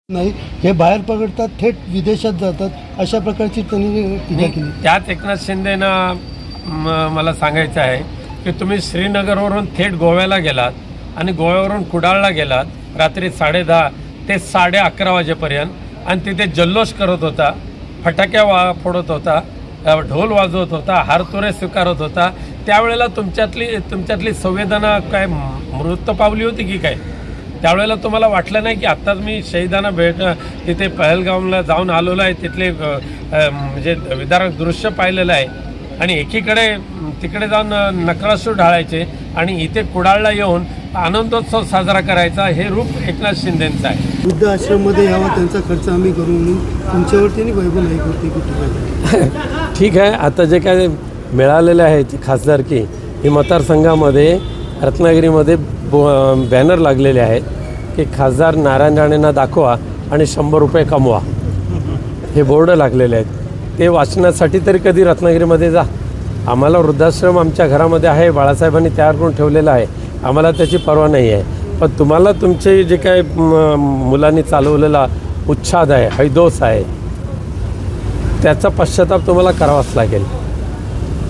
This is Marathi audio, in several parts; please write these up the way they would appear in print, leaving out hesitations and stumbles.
नाही, हे बाहेर पकडतात, थेट विदेशात जातात, अशा प्रकारची त्यांनी टीका केली। त्यात एकनाथ शिंदेना मला सांगायचं आहे की तुम्ही श्रीनगरवरून थेट गोव्याला गेलात आणि गोव्यावरून कुडाळला गेलात रात्री 10:30 ते 11:30 वाजेपर्यंत आणि तिथे जल्लोष करत होता, फटाक्या फोडत होता, ढोल वाजवत होता, हारतुरे स्वीकारत होता। त्यावेळेला तुमच्यातली संवेदना काय मृत पावली होती की काय? त्यावेळेला तुम्हाला वाटलं नाही की आत्ताच मी शहीदांना तिथे पहलगामला जाऊन आलेलो आहे, तिथले म्हणजे विदारक दृश्य पाहिलेलं आहे आणि एकीकडे तिकडे जाऊन नक्रासूर ढाळायचे आणि इथे कुडाळला येऊन आनंदोत्सव साजरा करायचा, हे रूप एकनाथ शिंदेंचं आहे। वृद्ध आश्रममध्ये यावा, त्यांचा खर्च आम्ही करू म्हणून तुमच्यावरती आणि वैभव नाईकवरती कुठे ठीक आहे। आता जे काय मिळालेले आहे ती खासदारकी, ही मतदारसंघामध्ये रत्नागिरीमध्ये बॅनर लागलेले आहेत की खासदार नारायण राणेंना दाखवा आणि 100 रुपये कमवा, हे बोर्ड लागलेले आहेत। ते वाचण्यासाठी तरी कधी रत्नागिरीमध्ये जा। आम्हाला वृद्धाश्रम आमच्या घरामध्ये आहे, बाळासाहेबांनी तयार करून ठेवलेला आहे, आम्हाला त्याची पर्वा नाही आहे। पण तुम्हाला तुमचे जे काय मुलांनी चालवलेला उच्छाद आहे, हैदोस आहे, त्याचा पश्चाताप तुम्हाला करावाच लागेल।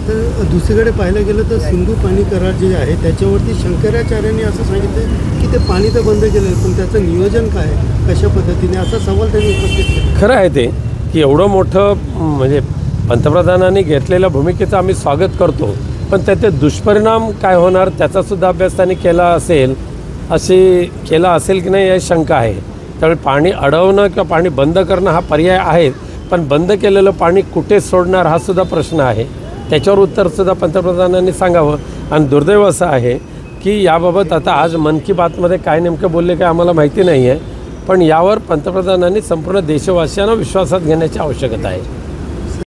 तर दुसरीकडे पाहायला गेलं तर सिंधू पाणी करार जे आहे त्याच्यावरती शंकराचार्यांनी असं सांगितलं की ते पाणी तर बंद केलं, पण त्याचं नियोजन काय, कशा पद्धतीने, असा सवाल त्यांनी उपस्थित केला। खरं आहे ते की एवढं मोठं म्हणजे पंतप्रधानांनी घेतलेल्या भूमिकेचं आम्ही स्वागत करतो, पण त्याचे दुष्परिणाम काय होणार त्याचासुद्धा अभ्यास त्यांनी केला असेल की नाही, याची शंका आहे। त्यामुळे पाणी अडवणं किंवा पाणी बंद करणं हा पर्याय आहे, पण बंद केलेलं पाणी कुठे सोडणार हा सुद्धा प्रश्न आहे, त्याच्यावर उत्तरसुद्धा पंतप्रधानांनी सांगावं। आणि दुर्दैव असं आहे की याबाबत आता आज मन की बातमध्ये काय नेमकं बोलले काय आम्हाला माहिती नाही आहे, पण यावर पंतप्रधानांनी संपूर्ण देशवासियांना विश्वासात घेण्याची आवश्यकता आहे।